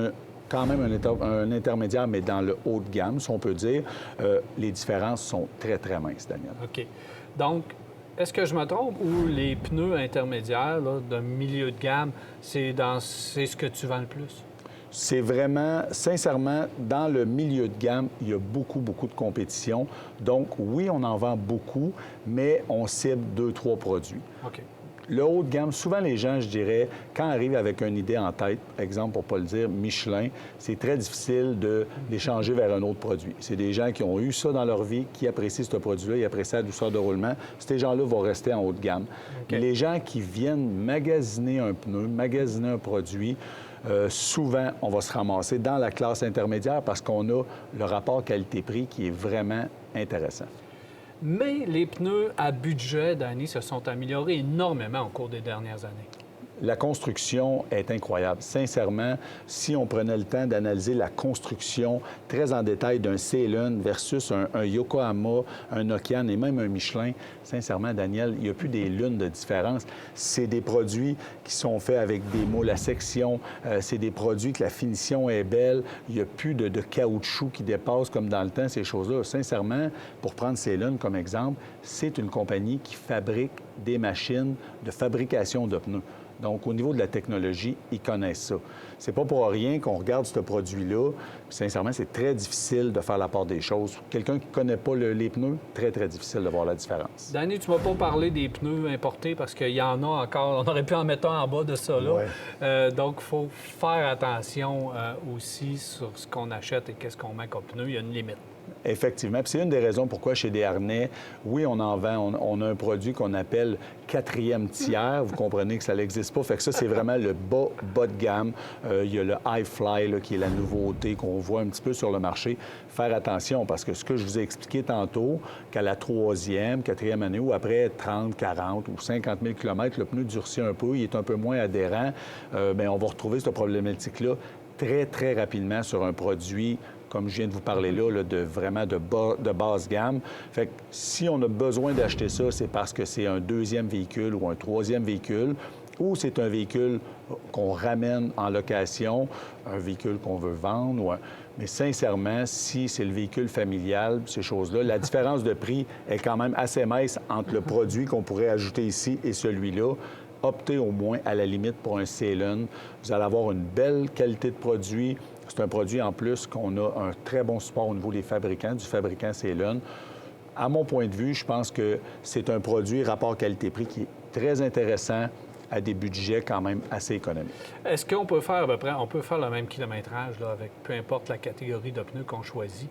quand même un intermédiaire, mais dans le haut de gamme, si on peut dire, les différences sont très, très minces, Daniel. OK. Donc, est-ce que je me trompe ou les pneus intermédiaires là, de milieu de gamme, c'est ce que tu vends le plus? C'est vraiment, sincèrement, dans le milieu de gamme, il y a beaucoup, beaucoup de compétition. Donc, oui, on en vend beaucoup, mais on cible 2-3 produits. OK. Le haut de gamme, souvent les gens, je dirais, quand arrivent avec une idée en tête, exemple, pour ne pas le dire, Michelin, c'est très difficile de les changer vers un autre produit. C'est des gens qui ont eu ça dans leur vie, qui apprécient ce produit-là, ils apprécient la douceur de roulement. Ces gens-là vont rester en haut de gamme. Okay. Les gens qui viennent magasiner un pneu, magasiner un produit, souvent, on va se ramasser dans la classe intermédiaire parce qu'on a le rapport qualité-prix qui est vraiment intéressant. Mais les pneus à budget, Danny, se sont améliorés énormément au cours des dernières années. La construction est incroyable. Sincèrement, si on prenait le temps d'analyser la construction très en détail d'un Ceylon versus un Yokohama, un Nokian et même un Michelin, sincèrement, Daniel, il n'y a plus des lunes de différence. C'est des produits qui sont faits avec des moules à section. C'est des produits que la finition est belle. Il n'y a plus de caoutchouc qui dépasse comme dans le temps, ces choses-là. Sincèrement, pour prendre Ceylon comme exemple, c'est une compagnie qui fabrique des machines de fabrication de pneus. Donc, au niveau de la technologie, ils connaissent ça. C'est pas pour rien qu'on regarde ce produit-là. Puis, sincèrement, c'est très difficile de faire la part des choses. Quelqu'un qui ne connaît pas les pneus, très, très difficile de voir la différence. Danny, tu ne m'as pas parlé des pneus importés parce qu'il y en a encore. On aurait pu en mettre un en bas de ça, là. Ouais. Donc, il faut faire attention aussi sur ce qu'on achète et qu'est-ce qu'on met comme pneus. Il y a une limite. Effectivement. Puis c'est une des raisons pourquoi chez Desharnais, oui, on en vend. On a un produit qu'on appelle 4e tiers. Vous comprenez que ça n'existe pas. Fait que ça, c'est vraiment le bas de gamme. Il y a le High Fly, là, qui est la nouveauté qu'on voit un petit peu sur le marché. Faire attention, parce que ce que je vous ai expliqué tantôt, qu'à la 3e, 4e année, ou après 30, 40 ou 50 000 km, le pneu durcit un peu, il est un peu moins adhérent, bien, on va retrouver cette problématique-là très, très rapidement sur un produit comme je viens de vous parler là, de basse gamme. Fait que si on a besoin d'acheter ça, c'est parce que c'est un 2e véhicule ou un 3e véhicule, ou c'est un véhicule qu'on ramène en location, un véhicule qu'on veut vendre. Mais sincèrement, si c'est le véhicule familial, ces choses-là, la différence de prix est quand même assez mince entre le produit qu'on pourrait ajouter ici et celui-là. Optez au moins, à la limite, pour un Ceylon. Vous allez avoir une belle qualité de produit. C'est un produit, en plus, qu'on a un très bon support au niveau des fabricants, du fabricant Ceylon. À mon point de vue, je pense que c'est un produit rapport qualité-prix qui est très intéressant à des budgets quand même assez économiques. Est-ce qu'on peut faire à peu près, on peut faire le même kilométrage là, avec peu importe la catégorie de pneus qu'on choisit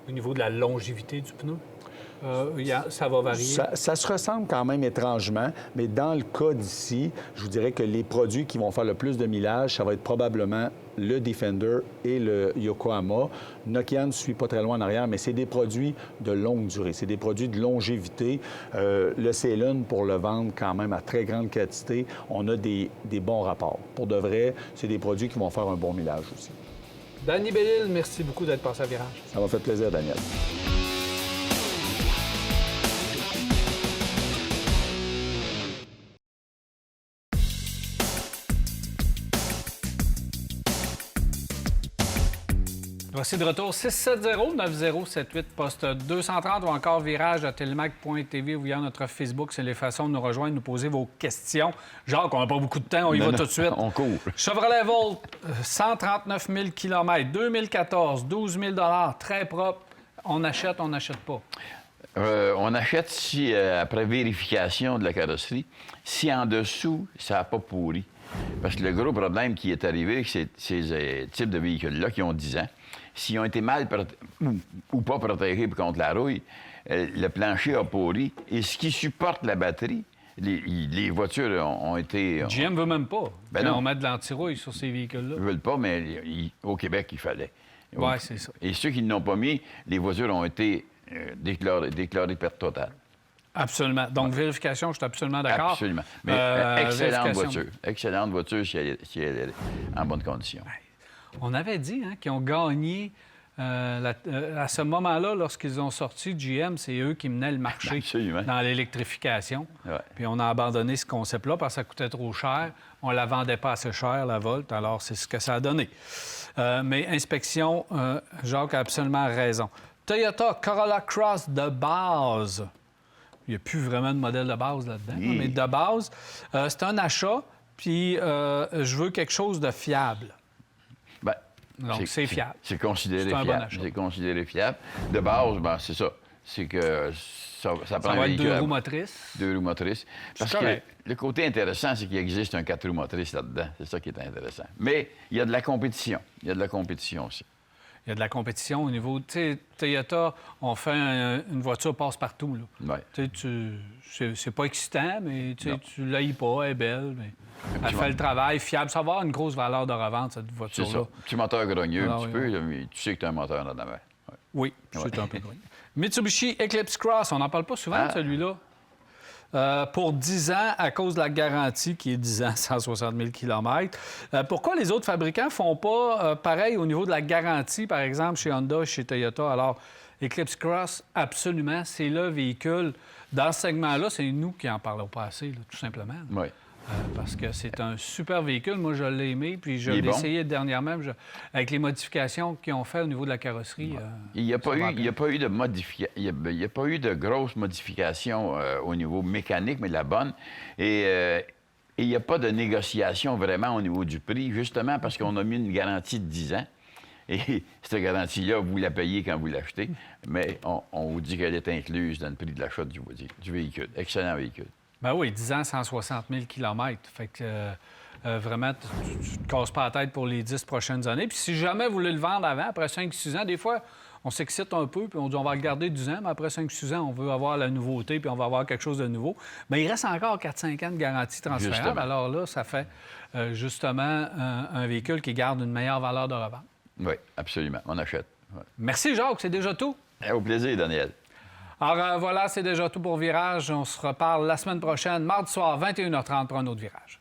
au niveau de la longévité du pneu? Ça va varier? Ça se ressemble quand même étrangement, mais dans le cas d'ici, je vous dirais que les produits qui vont faire le plus de millage, ça va être probablement le Defender et le Yokohama. Nokian ne suit pas très loin en arrière, mais c'est des produits de longue durée. C'est des produits de longévité. Le Ceylon, pour le vendre quand même à très grande quantité, on a des bons rapports. Pour de vrai, c'est des produits qui vont faire un bon millage aussi. Danny Bellil, merci beaucoup d'être passé à Virage. Ça m'a fait plaisir, Daniel. Voici de retour 670-9078, poste 230 ou encore virage à telemac.tv ou via notre Facebook. C'est les façons de nous rejoindre, nous poser vos questions. Jacques, on n'a pas beaucoup de temps, on y va tout de suite. On court. Chevrolet Volt, 139 000 km, 2014, 12 000 très propre. On achète, on n'achète pas? On achète si, après vérification de la carrosserie, si en dessous, ça n'a pas pourri. Parce que le gros problème qui est arrivé avec ces types de véhicules-là qui ont 10 ans, s'ils ont été mal ou pas protégés contre la rouille, le plancher a pourri. Et ce qui supporte la batterie, les voitures ont été... GM ne veut même pas non. on met de l'anti-rouille sur ces véhicules-là. Ils ne veulent pas, mais au Québec, il fallait. Oui, c'est ça. Et ceux qui ne l'ont pas mis, les voitures ont été déclarées perte totale. Absolument. Donc, vérification, je suis absolument d'accord. Absolument. Mais excellente voiture si elle est en bonne condition. On avait dit qu'ils ont gagné à ce moment-là, lorsqu'ils ont sorti GM, c'est eux qui menaient le marché dans l'électrification. Ouais. Puis on a abandonné ce concept-là parce que ça coûtait trop cher. On ne la vendait pas assez cher, la Volt. Alors, c'est ce que ça a donné. Mais inspection, Jacques a absolument raison. Toyota Corolla Cross de base. Il n'y a plus vraiment de modèle de base là-dedans, mais de base, c'est un achat, puis je veux quelque chose de fiable. Bien, donc, c'est fiable. C'est considéré fiable. Bon achat. C'est considéré fiable. De base, ben, c'est ça. C'est que ça prend ça un va être véhicule 2 roues motrices. 2 roues motrices. Parce que le côté intéressant, c'est qu'il existe un 4 roues motrices là-dedans. C'est ça qui est intéressant. Mais il y a de la compétition. Il y a de la compétition aussi. Il y a de la compétition au niveau... Tu sais, Toyota, on fait une voiture passe-partout, là. Ouais. C'est pas excitant, mais tu l'haïs pas, elle est belle, mais elle fait le travail, fiable. Ça va avoir une grosse valeur de revente, cette voiture-là. C'est ça. Petit moteur grogneux un petit peu, oui. mais tu sais que tu as un moteur là-dedans. Ouais. Oui, c'est un peu grogneux. Mitsubishi Eclipse Cross, on n'en parle pas souvent de celui-là. Pour 10 ans, à cause de la garantie qui est 10 ans, 160 000 km. Pourquoi les autres fabricants ne font pas pareil au niveau de la garantie, par exemple, chez Honda, chez Toyota? Alors, Eclipse Cross, absolument, c'est le véhicule. Dans ce segment-là, c'est nous qui en parlons pas assez, là, tout simplement. Oui. Parce que c'est un super véhicule. Moi, je l'ai aimé, puis je Il est l'ai bon. essayé dernièrement avec les modifications qu'ils ont fait au niveau de la carrosserie. Il n'y a pas eu de grosses modifications au niveau mécanique, mais de la bonne. Et il n'y a pas de négociation vraiment au niveau du prix, justement parce qu'on a mis une garantie de 10 ans. Et cette garantie-là, vous la payez quand vous l'achetez, mais on vous dit qu'elle est incluse dans le prix de l'achat du véhicule. Excellent véhicule. Ben oui, 10 ans, 160 000 km. Fait que vraiment, tu ne te casses pas la tête pour les 10 prochaines années. Puis si jamais vous voulez le vendre avant, après 5-6 ans, des fois, on s'excite un peu, puis on dit on va le garder 10 ans, mais après 5-6 ans, on veut avoir la nouveauté, puis on va avoir quelque chose de nouveau. Mais il reste encore 4-5 ans de garantie transférable. Justement. Alors là, ça fait justement un véhicule qui garde une meilleure valeur de revente. Oui, absolument. On achète. Ouais. Merci, Jacques. C'est déjà tout. Au plaisir, Daniel. Alors voilà, c'est déjà tout pour Virage. On se reparle la semaine prochaine, mardi soir, 21h30, pour un autre Virage.